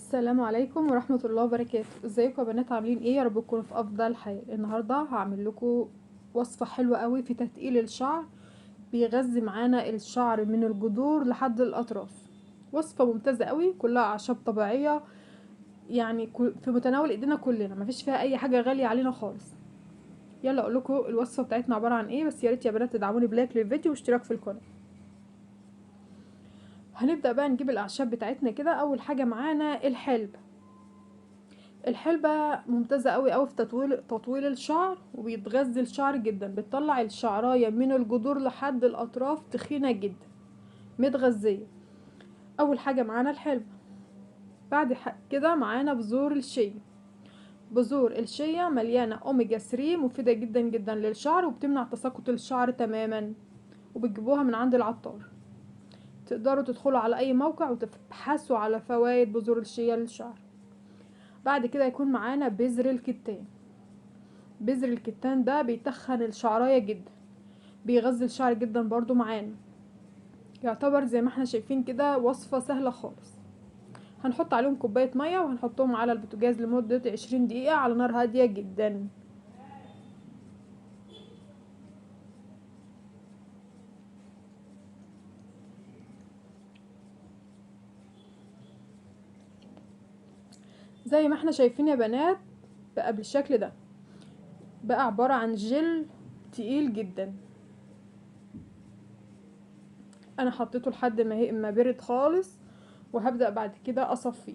السلام عليكم ورحمة الله وبركاته. ازيكم يا بنات؟ عاملين ايه؟ يا رب تكونوا في افضل حال. النهارده هعمل لكم وصفة حلوة قوي في تتقيل الشعر، بيغذي معانا الشعر من الجذور لحد الاطراف. وصفة ممتازة قوي، كلها اعشاب طبيعية، يعني في متناول ايدينا كلنا، مفيش فيها اي حاجة غالية علينا خالص. يلا اقول لكم الوصفة بتاعتنا عبارة عن ايه، بس يا ريت يا بنات تدعموني بلايك للفيديو واشتراك في القناة. هنبدأ بقى نجيب الاعشاب بتاعتنا كده. اول حاجة معانا الحلبة. الحلبة ممتازة قوي في تطويل الشعر، وبيتغذي الشعر جدا، بتطلع الشعراية من الجذور لحد الاطراف تخينة جدا متغذية. اول حاجة معانا الحلبة. بعد كده معانا بذور الشيا. بذور الشيا مليانة اوميجا 3، مفيدة جدا جدا للشعر، وبتمنع تساقط الشعر تماما، وبتجيبوها من عند العطار. تقدروا تدخلوا على اي موقع وتبحثوا على فوائد بذور الشيا للشعر. بعد كده يكون معانا بذر الكتان. بذر الكتان ده بيتخن الشعراية جدا، بيغذي الشعر جدا برضو معانا. يعتبر زي ما احنا شايفين كده وصفة سهلة خالص. هنحط عليهم كوباية مية وهنحطهم على البوتاجاز لمدة 20 دقيقة على نار هادية جدا. زي ما احنا شايفين يا بنات، بقى بالشكل ده، بقى عبارة عن جل تقيل جدا. انا حطيته لحد ما برد خالص، وهبدأ بعد كده اصفيه.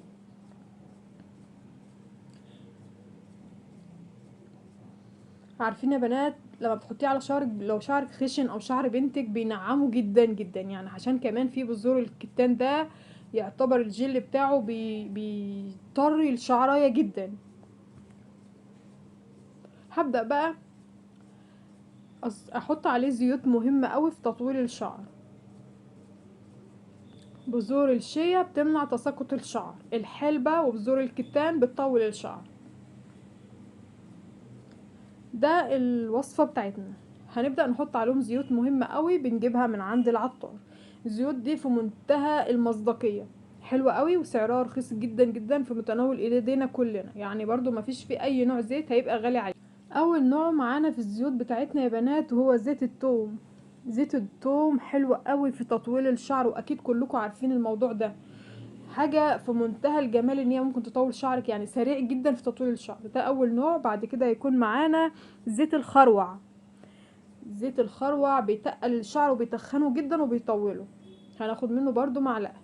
عارفين يا بنات لما بتحطيه على شعرك، لو شعرك خشن او شعر بنتك بينعمه جدا جدا، يعني عشان كمان في بذور الكتان ده يعتبر الجل بتاعه بيطري الشعرايه جدا. هبدأ بقى احط عليه زيوت مهمة قوي في تطويل الشعر. بذور الشيا بتمنع تساقط الشعر، الحلبة وبذور الكتان بتطول الشعر. ده الوصفة بتاعتنا. هنبدأ نحط عليهم زيوت مهمة قوي بنجيبها من عند العطار. الزيوت دي في منتهى المصداقية، حلوة قوي، وسعرها رخيص جدا جدا في متناول ايدينا كلنا، يعني برضو مفيش في اي نوع زيت هيبقى غالي عليه. اول نوع معانا في الزيوت بتاعتنا يا بنات وهو زيت الثوم. زيت الثوم حلو قوي في تطويل الشعر، واكيد كلكم عارفين الموضوع ده. حاجة في منتهى الجمال ان هي ممكن تطول شعرك، يعني سريع جدا في تطويل الشعر. ده اول نوع. بعد كده يكون معانا زيت الخروع. زيت الخروع بيتقل الشعر وبيتخنه جدا وبيطوله، هناخد منه برضو معلقة.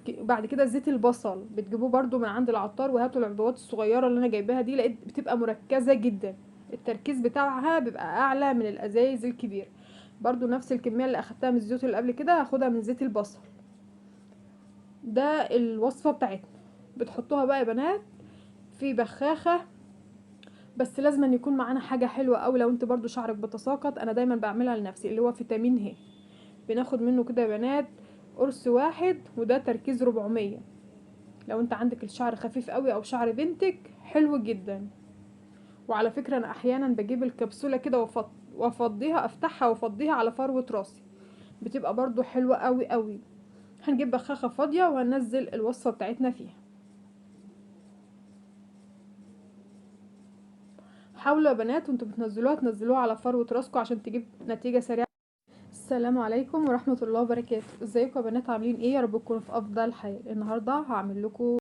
بعد كده زيت البصل، بتجيبوه برضو من عند العطار، وهاتوا العبوات الصغيرة اللي انا جايباها دي، لقيت بتبقى مركزة جدا، التركيز بتاعها بيبقى اعلى من الازايز الكبيرة. برضو نفس الكمية اللي اخدتها من الزيوت اللي قبل كده هاخدها من زيت البصل. ده الوصفة بتاعتنا. بتحطوها بقى يا بنات في بخاخة، بس لازم أن يكون معانا حاجة حلوة قوي. لو انت برضو شعرك بتساقط، انا دايما بعملها لنفسي، اللي هو فيتامين ه. بناخد منه كده يا بنات قرص واحد، وده تركيز 400. لو انت عندك الشعر خفيف قوي او شعر بنتك، حلو جدا. وعلى فكرة انا احيانا بجيب الكبسولة كده وافضيها، افتحها وافضيها على فروة راسي، بتبقى برضو حلوة قوي. هنجيب بخاخة فاضية وهننزل الوصفة بتاعتنا فيها. حاولوا يا بنات وانتوا بتنزلوها تنزلوها على فروة راسكم عشان تجيب نتيجة سريعة. السلام عليكم ورحمة الله وبركاته. ازيكم يا بنات؟ عاملين ايه؟ يا رب تكونوا في افضل حال. النهارده هعمل لكم